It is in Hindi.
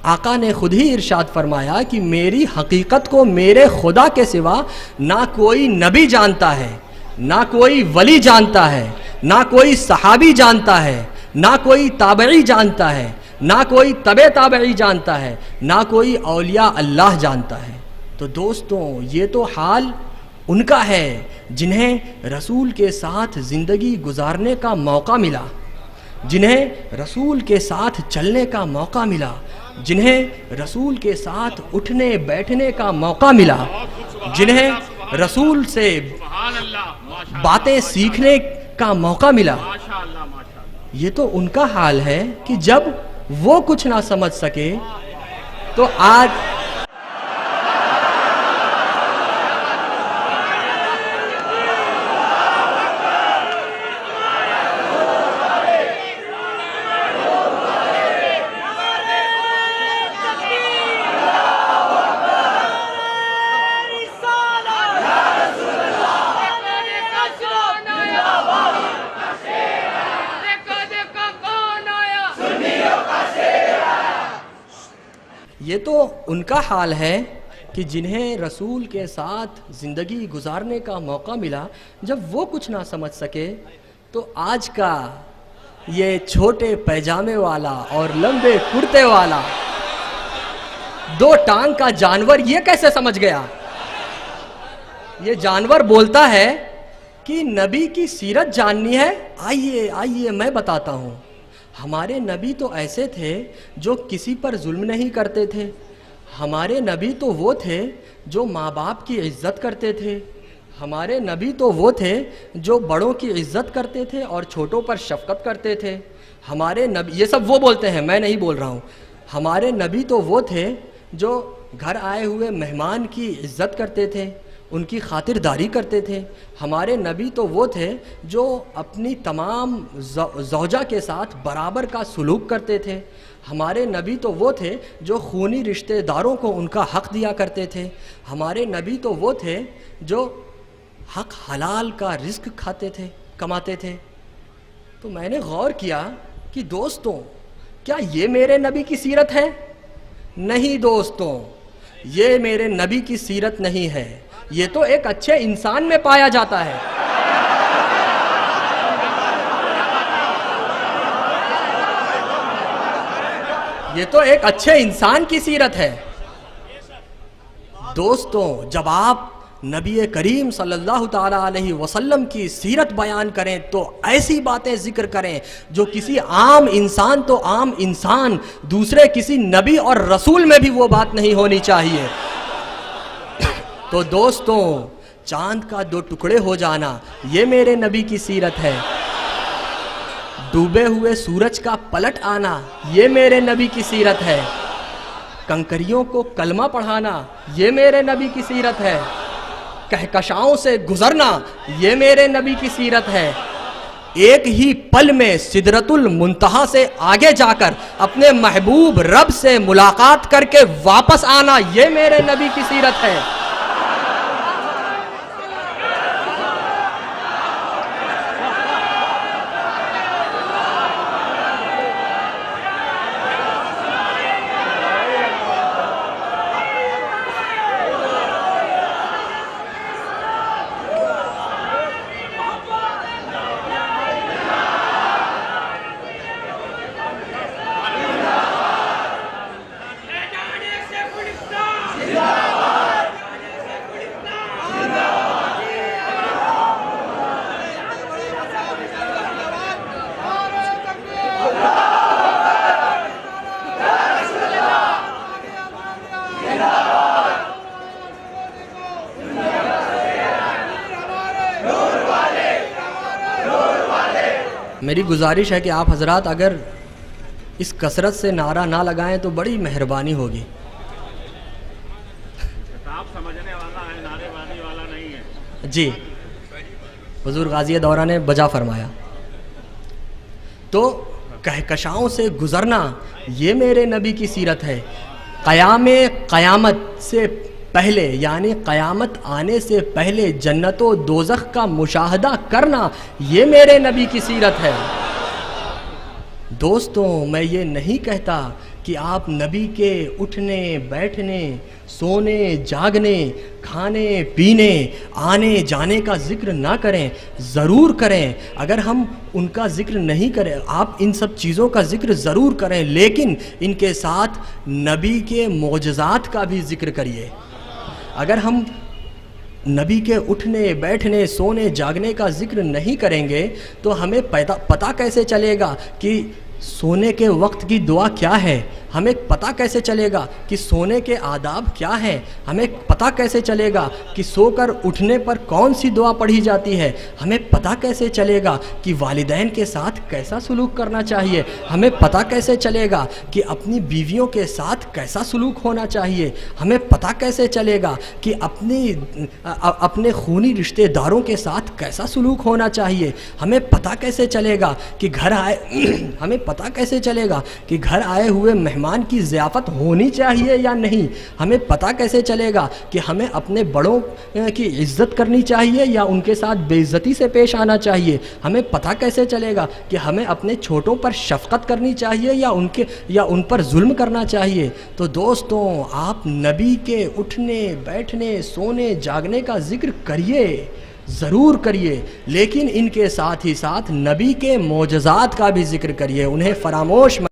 आका ने खुद ही इरशाद फरमाया कि मेरी हकीकत को मेरे खुदा के सिवा ना कोई नबी जानता है, ना कोई वली जानता है, ना कोई सहाबी जानता है, ना कोई ताबई जानता है, ना कोई तबे ताबई जानता है, ना कोई औलिया अल्लाह जानता है। तो दोस्तों, ये तो हाल उनका है जिन्हें रसूल के साथ ज़िंदगी गुजारने का मौका मिला, जिन्हें रसूल के साथ चलने का मौका मिला, जिन्हें रसूल के साथ उठने बैठने का मौका मिला, जिन्हें रसूल से बातें सीखने का मौका मिला। ये तो उनका हाल है कि जब वो कुछ ना समझ सके तो आज ये तो उनका हाल है कि जिन्हें रसूल के साथ ज़िंदगी गुजारने का मौका मिला, जब वो कुछ ना समझ सके तो आज का ये छोटे पैजामे वाला और लंबे कुर्ते वाला 2 टांग का जानवर ये कैसे समझ गया। ये जानवर बोलता है कि नबी की सीरत जाननी है, आइए आइए मैं बताता हूँ। हमारे नबी तो ऐसे थे जो किसी पर जुल्म नहीं करते थे। हमारे नबी तो वो थे जो माँ बाप की इज़्ज़त करते थे। हमारे नबी तो वो थे जो बड़ों की इज़्ज़त करते थे और छोटों पर शफ़क़त करते थे। हमारे नबी, ये सब वो बोलते हैं, मैं नहीं बोल रहा हूँ। हमारे नबी तो वो थे जो घर आए हुए मेहमान की इज़्ज़त करते थे, उनकी खातिरदारी करते थे। हमारे नबी तो वो थे जो अपनी तमाम ज़ौजा के साथ बराबर का सलूक करते थे। हमारे नबी तो वो थे जो खूनी रिश्तेदारों को उनका हक़ दिया करते थे। हमारे नबी तो वो थे जो हक़ हलाल का रिज़्क खाते थे, कमाते थे। तो मैंने गौर किया कि दोस्तों, क्या ये मेरे नबी की सीरत है? नहीं दोस्तों, ये मेरे नबी की सीरत नहीं है। ये तो एक अच्छे इंसान में पाया जाता है। ये तो एक अच्छे इंसान की सीरत है। दोस्तों, जब आप नबी करीम सल्लल्लाहु ताला अलैहि वसल्लम की सीरत बयान करें तो ऐसी बातें जिक्र करें जो किसी आम इंसान, तो आम इंसान, दूसरे किसी नबी और रसूल में भी वो बात नहीं होनी चाहिए। तो दोस्तों, चांद का 2 टुकड़े हो जाना, ये मेरे नबी की सीरत है। डूबे हुए सूरज का पलट आना, ये मेरे नबी की सीरत है। कंकरियों को कलमा पढ़ाना, ये मेरे नबी की सीरत है। कहकशाओं से गुजरना, ये मेरे नबी की सीरत है। एक ही पल में सिदरतुल मुंतहा से आगे जाकर अपने महबूब रब से मुलाकात करके वापस आना, ये मेरे नबी की सीरत है। मेरी गुजारिश है कि आप हजरात अगर इस कसरत से नारा ना लगाएं तो बड़ी मेहरबानी होगी। आप समझने वाला है, नारेबाजी वाला नहीं है। जी, हुजूर गाज़ी दौरा ने बजा फरमाया। तो कहकशाओं से गुजरना, ये मेरे नबी की सीरत है। क़यामत से पहले, यानी क़यामत आने से पहले जन्नत व दोज़ख का मुशाहदा करना, ये मेरे नबी की सीरत है। दोस्तों, मैं ये नहीं कहता कि आप नबी के उठने बैठने, सोने जागने, खाने पीने, आने जाने का जिक्र ना करें, ज़रूर करें। अगर हम उनका जिक्र नहीं करें, आप इन सब चीज़ों का जिक्र ज़रूर करें, लेकिन इनके साथ नबी के मोजज़ात का भी जिक्र करिए। अगर हम नबी के उठने बैठने, सोने जागने का जिक्र नहीं करेंगे तो हमें पता कैसे चलेगा कि सोने के वक्त की दुआ क्या है? हमें पता कैसे चलेगा कि सोने के आदाब क्या हैं? हमें पता कैसे चलेगा कि सोकर उठने पर कौन सी दुआ पढ़ी जाती है? हमें पता कैसे चलेगा कि वालिदैन के साथ कैसा सलूक करना चाहिए? हमें पता कैसे चलेगा कि अपनी बीवियों के साथ कैसा सलूक होना चाहिए? हमें पता कैसे चलेगा कि अपने खूनी रिश्तेदारों के साथ कैसा सलूक होना चाहिए? हमें पता कैसे चलेगा कि हमें पता कैसे चलेगा कि घर आए हुए मेहमान की ज़ियाफ़त होनी चाहिए या नहीं? हमें पता कैसे चलेगा कि हमें अपने बड़ों की इज़्ज़त करनी चाहिए या उनके साथ बेइज्जती से पेश आना चाहिए? हमें पता कैसे चलेगा कि हमें अपने छोटों पर शफ़क़त करनी चाहिए या उन पर जुल्म करना चाहिए? तो दोस्तों, आप नबी के उठने बैठने, सोने जागने का ज़िक्र करिए, ज़रूर करिए, लेकिन इनके साथ ही साथ नबी के मोजज़ात का भी जिक्र करिए, उन्हें फरामोश